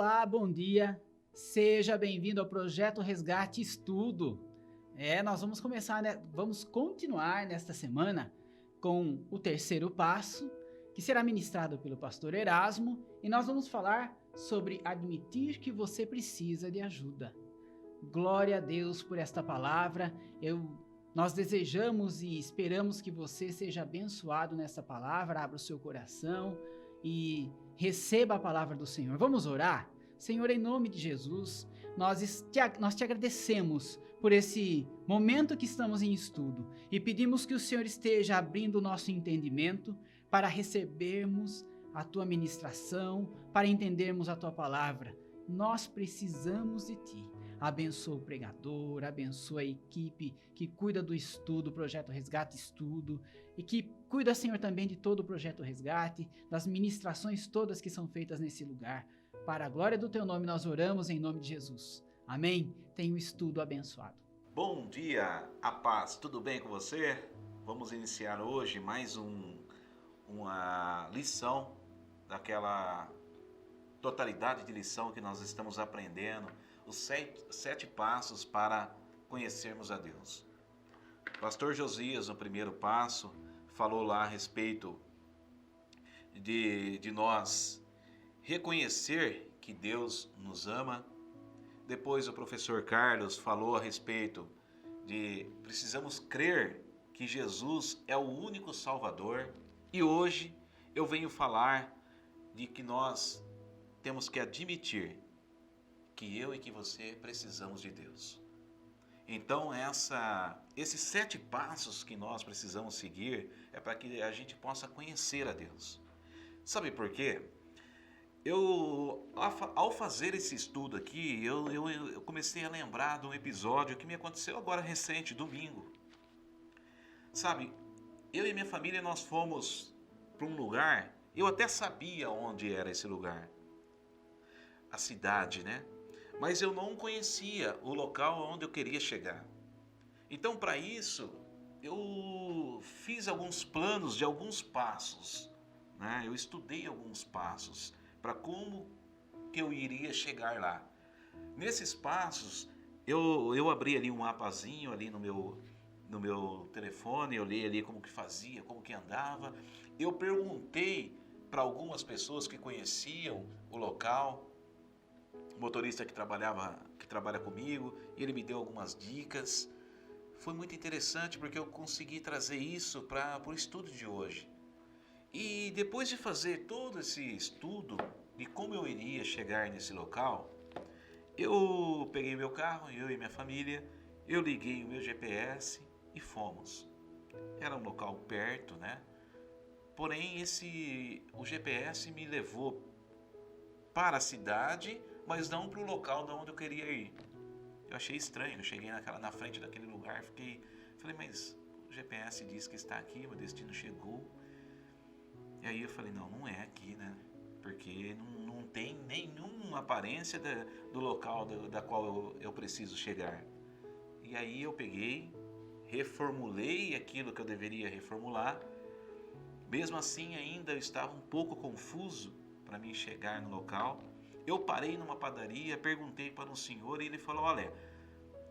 Olá, bom dia. Seja bem-vindo ao Projeto Resgate Estudo. Nós vamos continuar nesta semana com o terceiro passo, que será ministrado pelo pastor Erasmo, e nós vamos falar sobre admitir que você precisa de ajuda. Glória a Deus por esta palavra. Nós desejamos e esperamos que você seja abençoado nessa palavra. Abra o seu coração e receba a palavra do Senhor. Vamos orar? Senhor, em nome de Jesus, nós te agradecemos por esse momento que estamos em estudo e pedimos que o Senhor esteja abrindo o nosso entendimento para recebermos a tua ministração, para entendermos a tua palavra. Nós precisamos de ti. Abençoa o pregador, abençoa a equipe que cuida do estudo, Projeto Resgate Estudo, e que cuida, Senhor, também de todo o Projeto Resgate, das ministrações todas que são feitas nesse lugar. Para a glória do teu nome nós oramos em nome de Jesus. Amém? Tenha o estudo abençoado. Bom dia, a paz, tudo bem com você? Vamos iniciar hoje mais uma lição daquela totalidade de lição que nós estamos aprendendo, os sete passos para conhecermos a Deus. Pastor Josias, no primeiro passo, falou lá a respeito de nós reconhecer que Deus nos ama. Depois o professor Carlos falou a respeito de precisamos crer que Jesus é o único Salvador. E hoje eu venho falar de que nós temos que admitir que eu e que você precisamos de Deus. Então esses 7 passos que nós precisamos seguir é para que a gente possa conhecer a Deus. Sabe por quê? Ao fazer esse estudo aqui, eu comecei a lembrar de um episódio que me aconteceu agora recente, domingo. Sabe, eu e minha família nós fomos para um lugar, eu até sabia onde era esse lugar, a cidade, né? Mas eu não conhecia o local onde eu queria chegar. Então, para isso, eu fiz alguns planos de alguns passos, né? Eu estudei alguns passos para como que eu iria chegar lá. Nesses passos, eu abri ali um mapazinho ali no meu telefone, eu olhei ali como que fazia, como que andava. Eu perguntei para algumas pessoas que conheciam o local, o motorista que trabalha comigo, e ele me deu algumas dicas. Foi muito interessante porque eu consegui trazer isso para o estudo de hoje. E depois de fazer todo esse estudo de como eu iria chegar nesse local, eu peguei meu carro, eu e minha família, eu liguei o meu GPS e fomos. Era um local perto, né? Porém, o GPS me levou para a cidade, mas não para o local de onde eu queria ir. Eu achei estranho, eu cheguei na frente daquele lugar, falei, mas o GPS diz que está aqui, meu destino chegou. E aí eu falei, não é aqui, né? Porque não tem nenhuma aparência do local da qual eu preciso chegar. E aí eu peguei, reformulei aquilo que eu deveria reformular. Mesmo assim, ainda eu estava um pouco confuso para mim chegar no local. Eu parei numa padaria, perguntei para um senhor e ele falou, olha,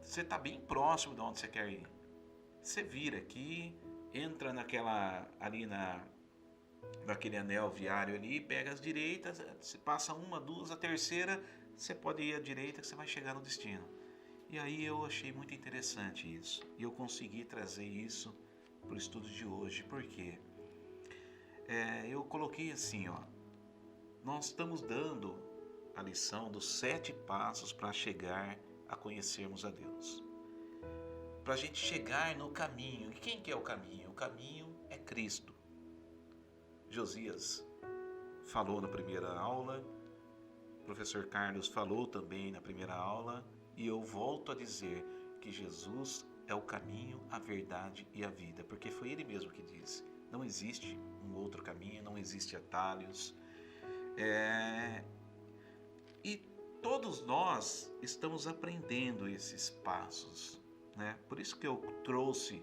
você está bem próximo de onde você quer ir. Você vira aqui, entra naquele anel viário ali, pega as direitas, você passa uma, duas, a terceira, você pode ir à direita que você vai chegar no destino. E aí eu achei muito interessante isso. E eu consegui trazer isso para o estudo de hoje. Por quê? Eu coloquei assim, nós estamos dando a lição dos 7 passos para chegar a conhecermos a Deus. Para a gente chegar no caminho. E quem que é o caminho? O caminho é Cristo. Josias falou na primeira aula, o professor Carlos falou também na primeira aula, e eu volto a dizer que Jesus é o caminho, a verdade e a vida, porque foi ele mesmo que disse, não existe um outro caminho, não existe atalhos. E todos nós estamos aprendendo esses passos, né? Por isso que eu trouxe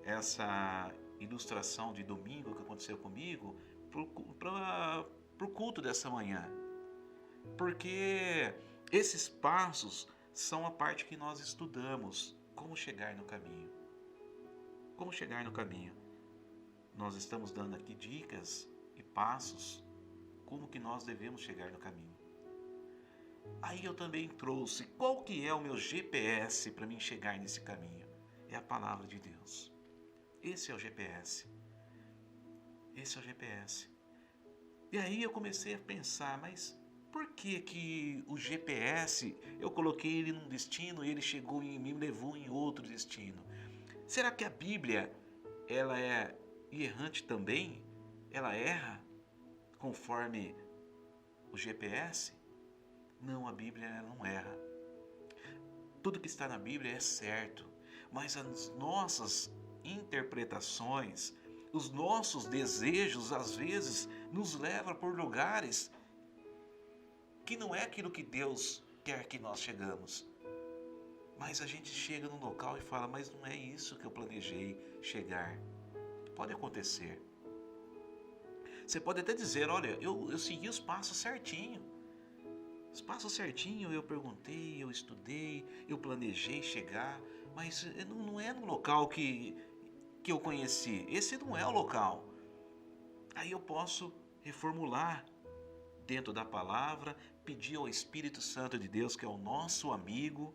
essa ilustração de domingo que aconteceu comigo para o culto dessa manhã. Porque esses passos são a parte que nós estudamos. Como chegar no caminho. Como chegar no caminho. Nós estamos dando aqui dicas e passos. Como que nós devemos chegar no caminho. Aí eu também trouxe qual que é o meu GPS para mim chegar nesse caminho. É a palavra de Deus. Esse é o GPS. Esse é o GPS. E aí eu comecei a pensar, mas por que que o GPS, eu coloquei ele num destino e ele chegou e me levou em outro destino? Será que a Bíblia, ela é errante também? Ela erra conforme o GPS? Não, a Bíblia ela não erra. Tudo que está na Bíblia é certo, mas as nossas interpretações, os nossos desejos, às vezes, nos levam por lugares que não é aquilo que Deus quer que nós chegamos. Mas a gente chega num local e fala, mas não é isso que eu planejei chegar. Pode acontecer. Você pode até dizer, olha, eu segui os passos certinho. Os passos certinho, eu perguntei, eu estudei, eu planejei chegar, mas não é no local que eu conheci. Esse não é o local. Aí eu posso reformular dentro da palavra, pedir ao Espírito Santo de Deus, que é o nosso amigo,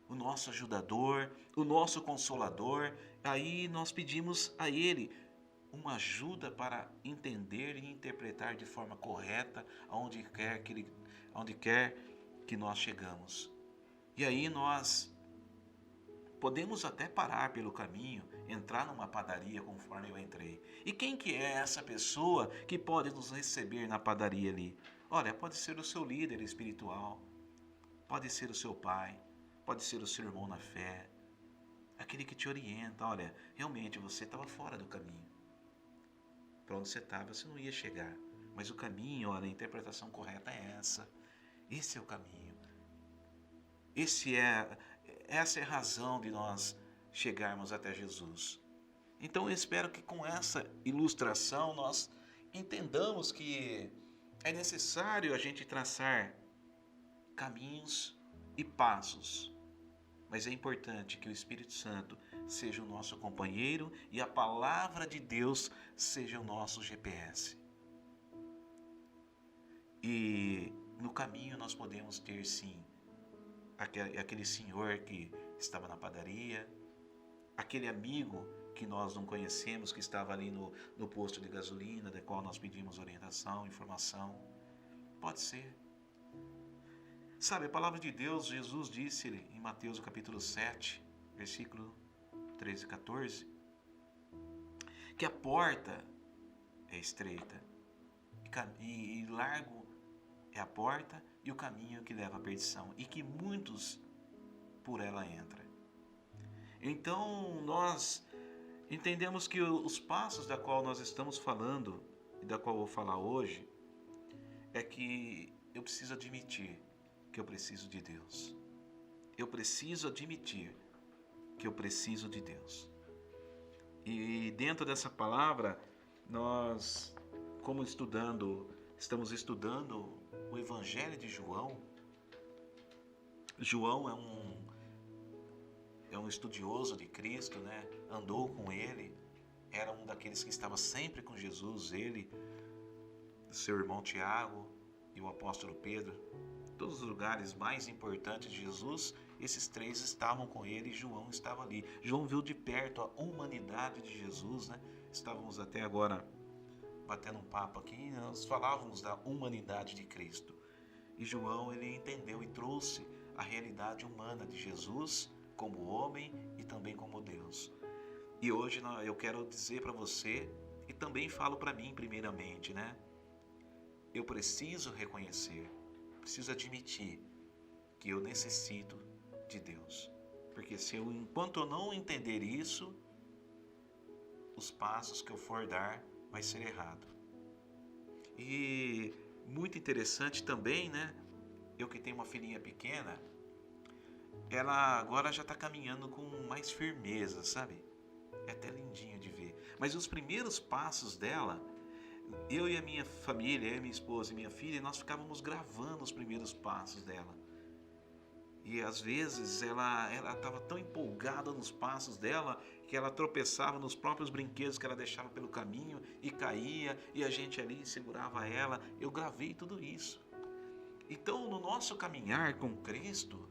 o nosso ajudador, o nosso consolador. Aí nós pedimos a Ele uma ajuda para entender e interpretar de forma correta onde quer que nós chegamos. E aí nós podemos até parar pelo caminho, entrar numa padaria conforme eu entrei. E quem que é essa pessoa que pode nos receber na padaria ali? Olha, pode ser o seu líder espiritual, pode ser o seu pai, pode ser o seu irmão na fé, aquele que te orienta. Olha, realmente você estava fora do caminho. Para onde você estava, você não ia chegar. Mas o caminho, olha, a interpretação correta é essa. Esse é o caminho. Essa é a razão de nós chegarmos até Jesus. Então eu espero que com essa ilustração nós entendamos que é necessário a gente traçar caminhos e passos. Mas é importante que o Espírito Santo seja o nosso companheiro e a palavra de Deus seja o nosso GPS. E no caminho nós podemos ter sim aquele senhor que estava na padaria, aquele amigo que nós não conhecemos, que estava ali no posto de gasolina, da qual nós pedimos orientação, informação. Pode ser. Sabe, a palavra de Deus, Jesus disse em Mateus capítulo 7, versículo 13 e 14, que a porta é estreita e largo é a porta e o caminho que leva à perdição, e que muitos por ela entram. Então nós entendemos que os passos da qual nós estamos falando e da qual eu vou falar hoje é que eu preciso admitir que eu preciso de Deus. Eu preciso admitir que eu preciso de Deus. E dentro dessa palavra, nós, como estamos estudando o Evangelho de João. João é um estudioso de Cristo, né? Andou com ele, era um daqueles que estava sempre com Jesus, ele, seu irmão Tiago e o apóstolo Pedro. Todos os lugares mais importantes de Jesus, esses três estavam com ele e João estava ali. João viu de perto a humanidade de Jesus, né? Estávamos até agora batendo um papo aqui, nós falávamos da humanidade de Cristo. E João, ele entendeu e trouxe a realidade humana de Jesus como homem e também como Deus. E hoje eu quero dizer para você, e também falo para mim primeiramente, né? Eu preciso reconhecer, preciso admitir que eu necessito de Deus. Porque enquanto eu não entender isso, os passos que eu for dar vai ser errado. E muito interessante também, né? Eu que tenho uma filhinha pequena, ela agora já está caminhando com mais firmeza, sabe? É até lindinho de ver. Mas os primeiros passos dela eu e a minha família, eu e minha esposa e minha filha, nós ficávamos gravando os primeiros passos dela. E às vezes ela estava tão empolgada nos passos dela que ela tropeçava nos próprios brinquedos que ela deixava pelo caminho e caía, e a gente ali segurava ela. Eu gravei tudo isso. Então, no nosso caminhar com Cristo,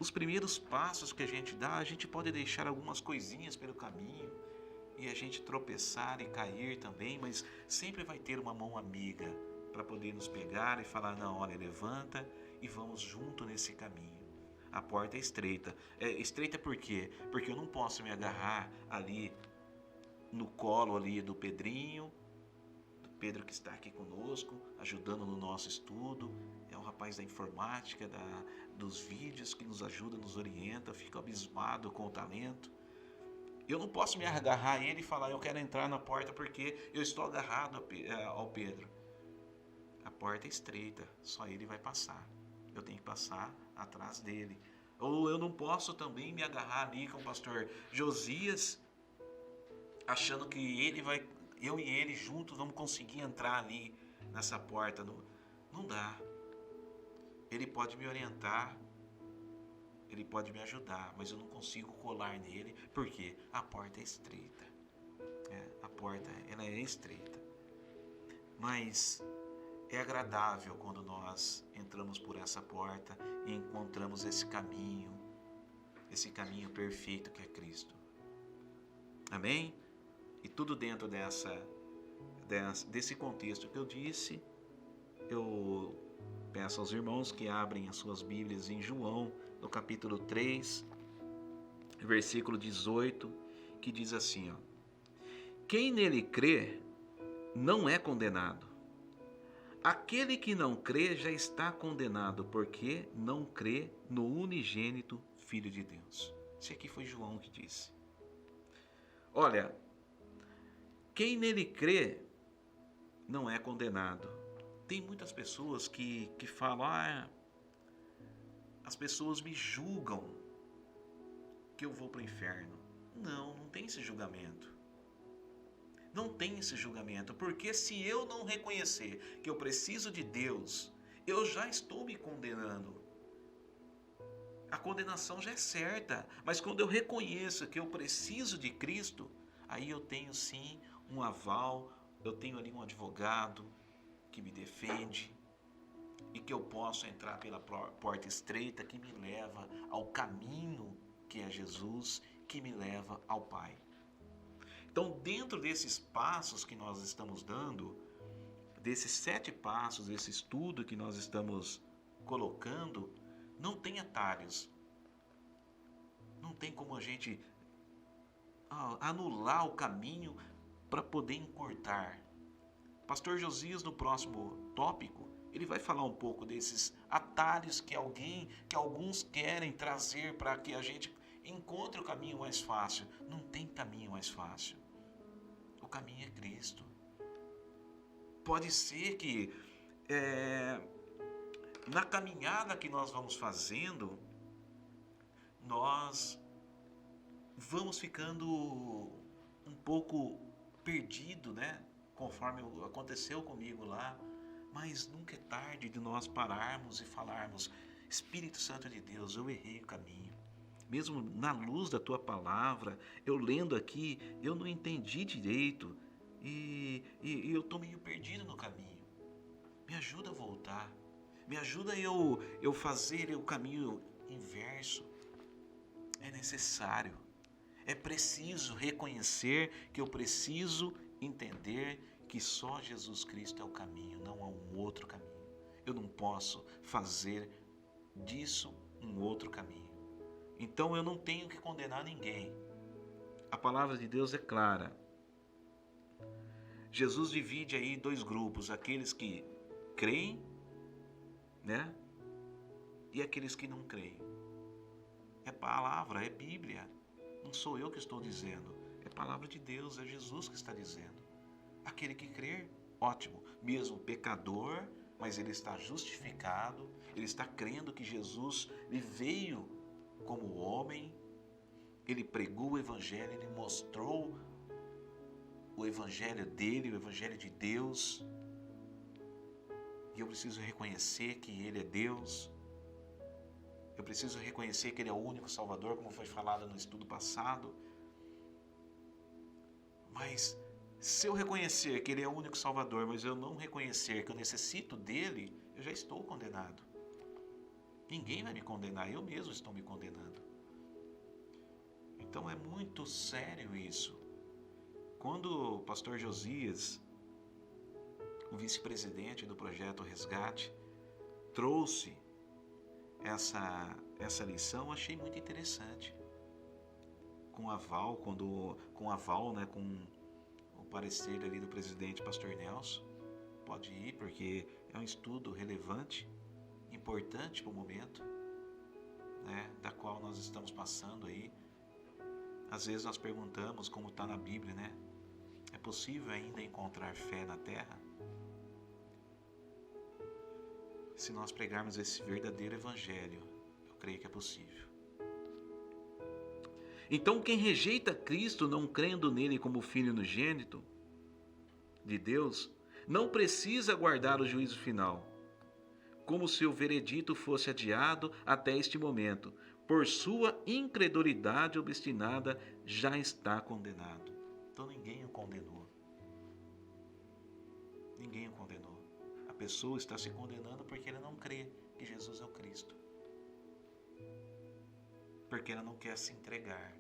os primeiros passos que a gente dá, a gente pode deixar algumas coisinhas pelo caminho e a gente tropeçar e cair também, mas sempre vai ter uma mão amiga para poder nos pegar e falar: não, olha, levanta e vamos junto nesse caminho. A porta é estreita. É estreita por quê? Porque eu não posso me agarrar ali no colo ali do Pedrinho, do Pedro que está aqui conosco, ajudando no nosso estudo. É um rapaz da informática, dos vídeos, que nos ajuda, nos orienta. Eu fico abismado com o talento. Eu não posso me agarrar a ele e falar: eu quero entrar na porta porque eu estou agarrado ao Pedro. A porta é estreita, só ele vai passar. Eu tenho que passar atrás dele. Ou eu não posso também me agarrar ali com o pastor Josias, achando que eu e ele juntos vamos conseguir entrar ali nessa porta. Não dá. Ele pode me orientar, ele pode me ajudar, mas eu não consigo colar nele, porque a porta é estreita. A porta ela é estreita. Mas é agradável quando nós entramos por essa porta e encontramos esse caminho perfeito que é Cristo. Amém? E tudo dentro desse contexto que eu disse. Eu peço aos irmãos que abrem as suas Bíblias em João, no capítulo 3, versículo 18, que diz assim: quem nele crê não é condenado. Aquele que não crê já está condenado, porque não crê no unigênito Filho de Deus. Isso aqui foi João que disse. Olha, quem nele crê não é condenado. Tem muitas pessoas que falam: as pessoas me julgam que eu vou para o inferno. Não tem esse julgamento. Não tem esse julgamento, porque se eu não reconhecer que eu preciso de Deus, eu já estou me condenando. A condenação já é certa, mas quando eu reconheço que eu preciso de Cristo, aí eu tenho sim um aval, eu tenho ali um advogado que me defende e que eu posso entrar pela porta estreita que me leva ao caminho que é Jesus, que me leva ao Pai. Então, dentro desses passos que nós estamos dando, desses 7 passos, desse estudo que nós estamos colocando, não tem atalhos. Não tem como a gente anular o caminho para poder encurtar. Pastor Josias, no próximo tópico, ele vai falar um pouco desses atalhos que alguns querem trazer para que a gente encontre o caminho mais fácil. Não tem caminho mais fácil. O caminho é Cristo. Pode ser que na caminhada que nós vamos fazendo, nós vamos ficando um pouco perdido, né? Conforme aconteceu comigo lá. Mas nunca é tarde de nós pararmos e falarmos: Espírito Santo de Deus, eu errei o caminho. Mesmo na luz da tua palavra, eu lendo aqui, eu não entendi direito e eu estou meio perdido no caminho. Me ajuda a voltar. Me ajuda eu fazer o caminho inverso. É necessário. É preciso reconhecer que eu preciso entender que só Jesus Cristo é o caminho, não há um outro caminho. Eu não posso fazer disso um outro caminho. Então eu não tenho que condenar ninguém. A palavra de Deus é clara. Jesus divide aí 2 grupos, aqueles que creem, né? E aqueles que não creem. É palavra, é Bíblia. Não sou eu que estou dizendo. É palavra de Deus, é Jesus que está dizendo. Aquele que crer, ótimo. Mesmo pecador, mas ele está justificado. Ele está crendo que Jesus ele veio como homem. Ele pregou o evangelho, ele mostrou o evangelho dele, o evangelho de Deus. E eu preciso reconhecer que ele é Deus. Eu preciso reconhecer que ele é o único Salvador, como foi falado no estudo passado. Mas se eu reconhecer que ele é o único Salvador, mas eu não reconhecer que eu necessito dele, eu já estou condenado. Ninguém vai me condenar, eu mesmo estou me condenando. Então é muito sério isso. Quando o pastor Josias, o vice-presidente do projeto Resgate, trouxe essa lição, achei muito interessante. Com aval, com o parecer ali do presidente pastor Nelson, pode ir, porque é um estudo relevante, importante para o momento, né, da qual nós estamos passando aí. Às vezes nós perguntamos, como está na Bíblia, né? É possível ainda encontrar fé na terra? Se nós pregarmos esse verdadeiro evangelho, eu creio que é possível. Então quem rejeita Cristo, não crendo nele como Filho unigênito de Deus, não precisa aguardar o juízo final, como se o veredito fosse adiado até este momento. Por sua incredulidade obstinada, já está condenado. Então ninguém o condenou. Ninguém o condenou. A pessoa está se condenando porque ela não crê que Jesus é o Cristo. Porque ela não quer se entregar.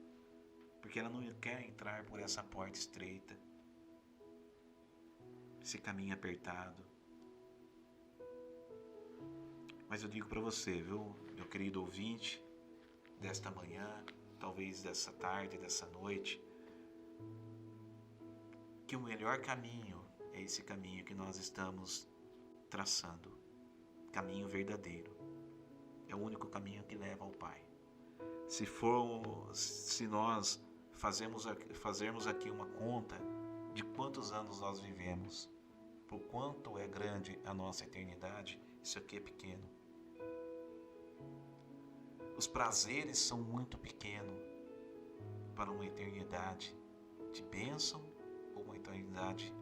Porque ela não quer entrar por essa porta estreita. Esse caminho apertado. Mas eu digo para você, viu, meu querido ouvinte, desta manhã, talvez dessa tarde, dessa noite, que o melhor caminho é esse caminho que nós estamos traçando. Caminho verdadeiro. É o único caminho que leva ao Pai. Se nós fazermos aqui uma conta de quantos anos nós vivemos, por quanto é grande a nossa eternidade, isso aqui é pequeno. Os prazeres são muito pequenos para uma eternidade de bênção ou uma eternidade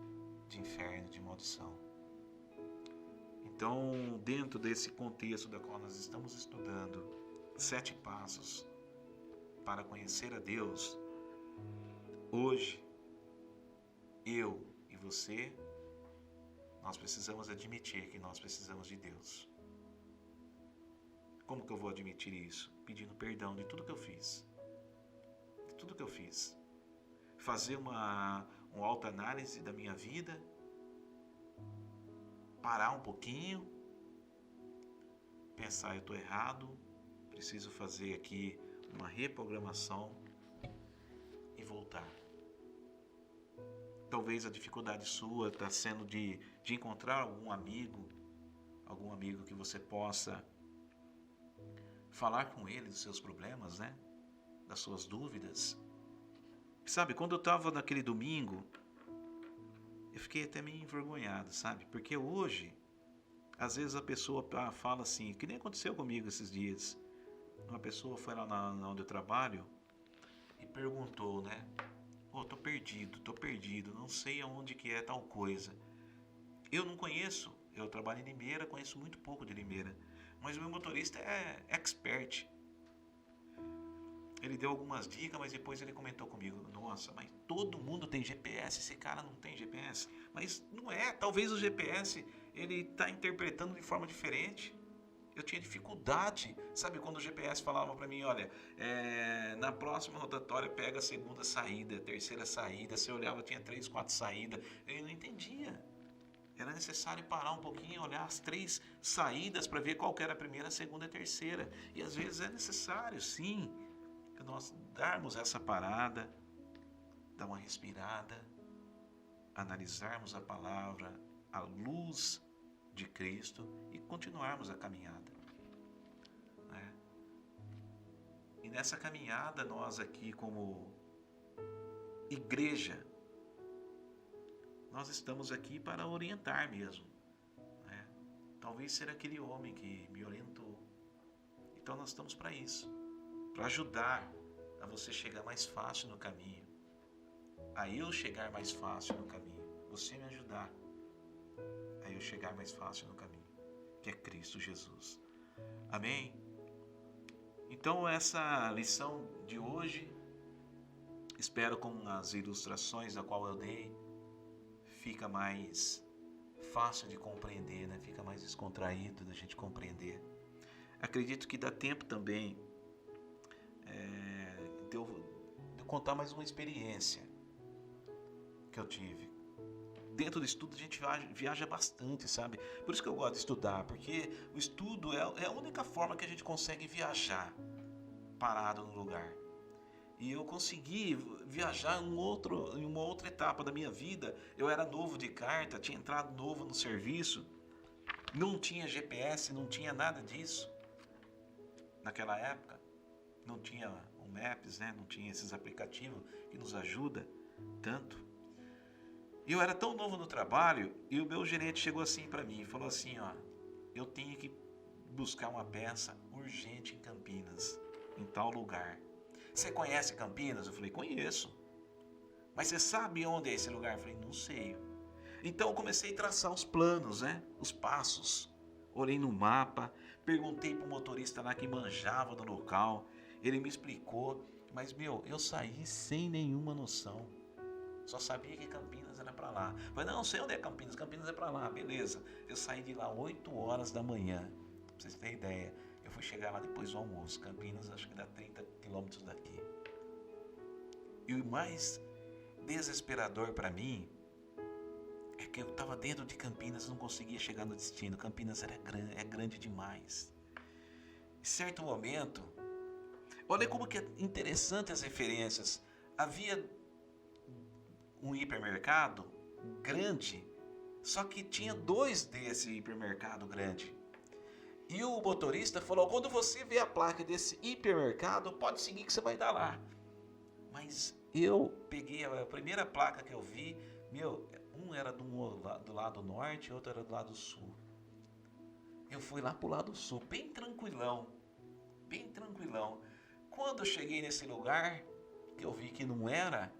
de inferno, de maldição. Então, dentro desse contexto da qual nós estamos estudando, 7 passos para conhecer a Deus, hoje, eu e você, nós precisamos admitir que nós precisamos de Deus. Como que eu vou admitir isso? Pedindo perdão de tudo que eu fiz. De tudo que eu fiz. Fazer uma autoanálise da minha vida. Parar um pouquinho. Pensar, eu estou errado. Preciso fazer aqui uma reprogramação. E voltar. Talvez a dificuldade sua está sendo de encontrar algum amigo que você possa falar com ele dos seus problemas, né? Das suas dúvidas. Sabe, quando eu estava naquele domingo, eu fiquei até meio envergonhado, sabe? Porque hoje, às vezes a pessoa fala assim, que nem aconteceu comigo esses dias. Uma pessoa foi lá onde eu trabalho e perguntou, né? Tô perdido, não sei aonde que é tal coisa. Eu não conheço, eu trabalho em Limeira, conheço muito pouco de Limeira. Mas o meu motorista é expert. Ele deu algumas dicas, mas depois ele comentou comigo, nossa, mas todo mundo tem GPS, esse cara não tem GPS. Mas não é, talvez o GPS ele está interpretando de forma diferente. Eu tinha dificuldade, sabe, quando o GPS falava para mim, olha, na próxima rotatória pega a segunda saída, a terceira saída, você olhava, tinha 3, 4 saídas, eu não entendia. Era necessário parar um pouquinho, olhar as 3 saídas para ver qual que era a primeira, a segunda e a terceira. E às vezes é necessário, sim, que nós darmos essa parada, dar uma respirada, analisarmos a palavra à luz de Cristo e continuarmos a caminhada. Né? E nessa caminhada nós aqui como igreja, nós estamos aqui para orientar mesmo. Né? Talvez ser aquele homem que me orientou. Então nós estamos para isso. Para ajudar a você chegar mais fácil no caminho. a eu chegar mais fácil no caminho. Você me ajudar a eu chegar mais fácil no caminho, que é Cristo Jesus. Amém? Então essa lição de hoje, espero com as ilustrações a qual eu dei, fica mais fácil de compreender, né? Fica mais descontraído da gente compreender. Acredito que dá tempo também de eu contar mais uma experiência que eu tive. Dentro do estudo a gente viaja bastante, sabe? Por isso que eu gosto de estudar, porque o estudo é a única forma que a gente consegue viajar parado no lugar. E eu consegui viajar em uma outra etapa da minha vida. Eu era novo de carta, tinha entrado novo no serviço, não tinha GPS, não tinha nada disso. Naquela época, não tinha o Maps, né? Não tinha esses aplicativos que nos ajudam tanto. E eu era tão novo no trabalho, e o meu gerente chegou assim para mim e falou assim, ó, eu tenho que buscar uma peça urgente em Campinas, em tal lugar. Você conhece Campinas? Eu falei, conheço. Mas você sabe onde é esse lugar? Eu falei, não sei. Então eu comecei a traçar os planos, né? Os passos. Olhei no mapa, perguntei para o motorista lá que manjava do local. Ele me explicou, mas eu saí sem nenhuma noção. Só sabia que Campinas era para lá. Falei, não sei onde é Campinas, Campinas é para lá, beleza. Eu saí de lá 8 horas da manhã, pra vocês terem ideia. Eu fui chegar lá depois do almoço. Campinas acho que dá 30 quilômetros daqui. E o mais desesperador para mim é que eu estava dentro de Campinas e não conseguia chegar no destino. Campinas é grande demais. Em certo momento, olha como que é interessante as referências. Havia um hipermercado grande, só que tinha 2 desse hipermercado grande. E o motorista falou, quando você vê a placa desse hipermercado, pode seguir que você vai dar lá. Mas eu peguei a primeira placa que eu vi, um era do lado norte, outro era do lado sul. Eu fui lá pro lado sul, bem tranquilão, bem tranquilão. Quando eu cheguei nesse lugar, que eu vi que não era,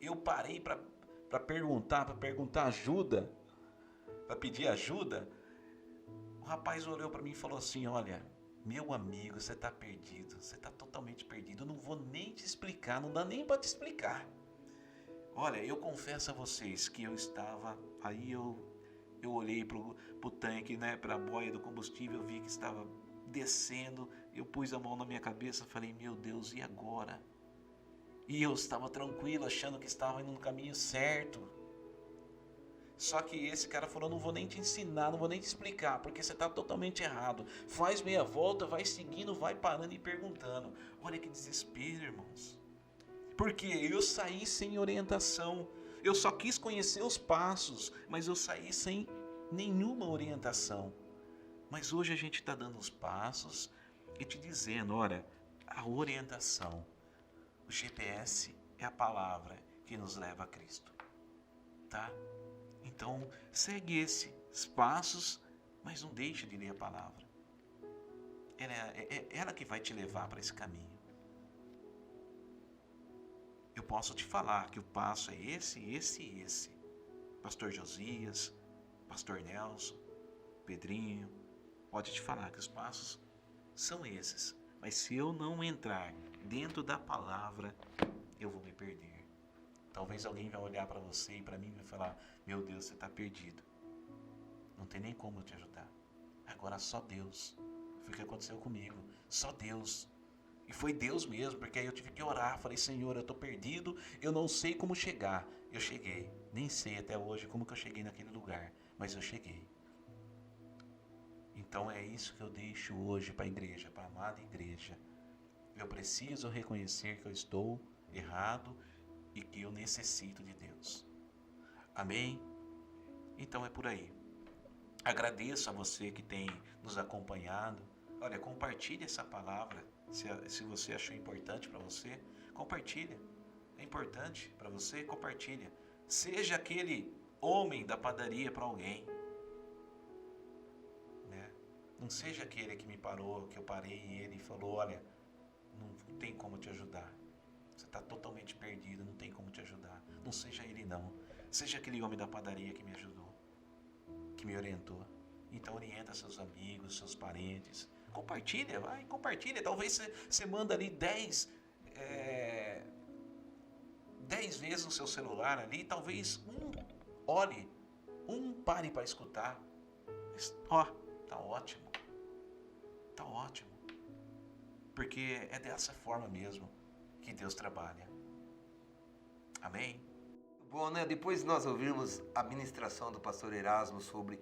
eu parei para perguntar ajuda, para pedir ajuda. O rapaz olhou para mim e falou assim, olha, meu amigo, você está perdido, você está totalmente perdido, eu não vou nem te explicar, não dá nem para te explicar. Olha, eu confesso a vocês que eu estava, aí eu olhei pro tanque, né, para a boia do combustível, eu vi que estava descendo, eu pus a mão na minha cabeça, falei, meu Deus, e agora? E eu estava tranquilo, achando que estava indo no caminho certo. Só que esse cara falou, não vou nem te ensinar, não vou nem te explicar, porque você está totalmente errado. Faz meia volta, vai seguindo, vai parando e perguntando. Olha que desespero, irmãos. Porque eu saí sem orientação. Eu só quis conhecer os passos, mas eu saí sem nenhuma orientação. Mas hoje a gente está dando os passos e te dizendo, olha, a orientação. O GPS é a palavra que nos leva a Cristo, tá? Então, segue esses passos, mas não deixe de ler a palavra. Ela que vai te levar para esse caminho. Eu posso te falar que o passo é esse, esse e esse. Pastor Josias, Pastor Nelson, Pedrinho, pode te falar que os passos são esses. Mas se eu não entrar dentro da palavra, eu vou me perder. Talvez alguém vai olhar para você e para mim vai falar, meu Deus, você está perdido. Não tem nem como eu te ajudar. Agora só Deus. Foi o que aconteceu comigo. Só Deus. E foi Deus mesmo, porque aí eu tive que orar. Falei, Senhor, eu estou perdido, eu não sei como chegar. Eu cheguei. Nem sei até hoje como que eu cheguei naquele lugar, mas eu cheguei. Então é isso que eu deixo hoje para a igreja, para a amada igreja. Eu preciso reconhecer que eu estou errado e que eu necessito de Deus. Amém? Então é por aí. Agradeço a você que tem nos acompanhado. Olha, compartilhe essa palavra. Se você achou importante para você, compartilha. É importante para você, compartilha. Seja aquele homem da padaria para alguém. Né? Não seja aquele que me parou, que eu parei e ele falou, olha, não tem como te ajudar. Você está totalmente perdido, não tem como te ajudar. Não seja ele não. Seja aquele homem da padaria que me ajudou, que me orientou. Então orienta seus amigos, seus parentes. Compartilha, vai, compartilha. Talvez você manda ali 10 vezes no seu celular ali, talvez olhe, pare para escutar. Ó, tá ótimo. Tá ótimo. Porque é dessa forma mesmo que Deus trabalha. Amém? Bom, né? Depois de nós ouvirmos a ministração do pastor Erasmo sobre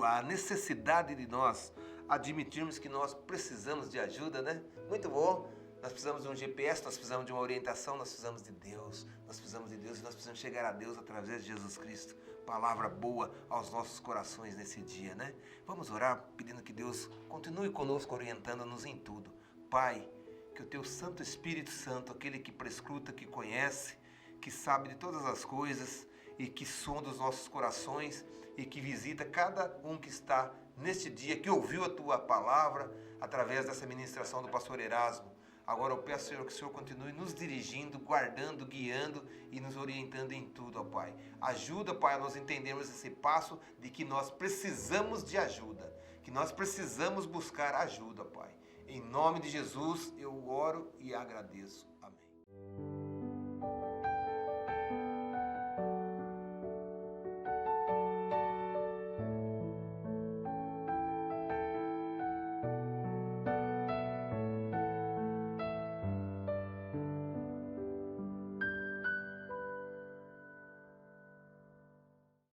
a necessidade de nós admitirmos que nós precisamos de ajuda, né? Muito bom. Nós precisamos de um GPS, nós precisamos de uma orientação, nós precisamos de Deus. Nós precisamos de Deus e nós precisamos chegar a Deus através de Jesus Cristo. Palavra boa aos nossos corações nesse dia, né? Vamos orar pedindo que Deus continue conosco, orientando-nos em tudo. Pai, que o Teu Santo Espírito Santo, aquele que prescruta, que conhece, que sabe de todas as coisas e que sonda os nossos corações e que visita cada um que está neste dia, que ouviu a Tua palavra através dessa ministração do pastor Erasmo. Agora eu peço, Senhor, que o Senhor continue nos dirigindo, guardando, guiando e nos orientando em tudo, ó Pai. Ajuda, Pai, a nós entendermos esse passo de que nós precisamos de ajuda, que nós precisamos buscar ajuda, Pai. Em nome de Jesus eu oro e agradeço. Amém.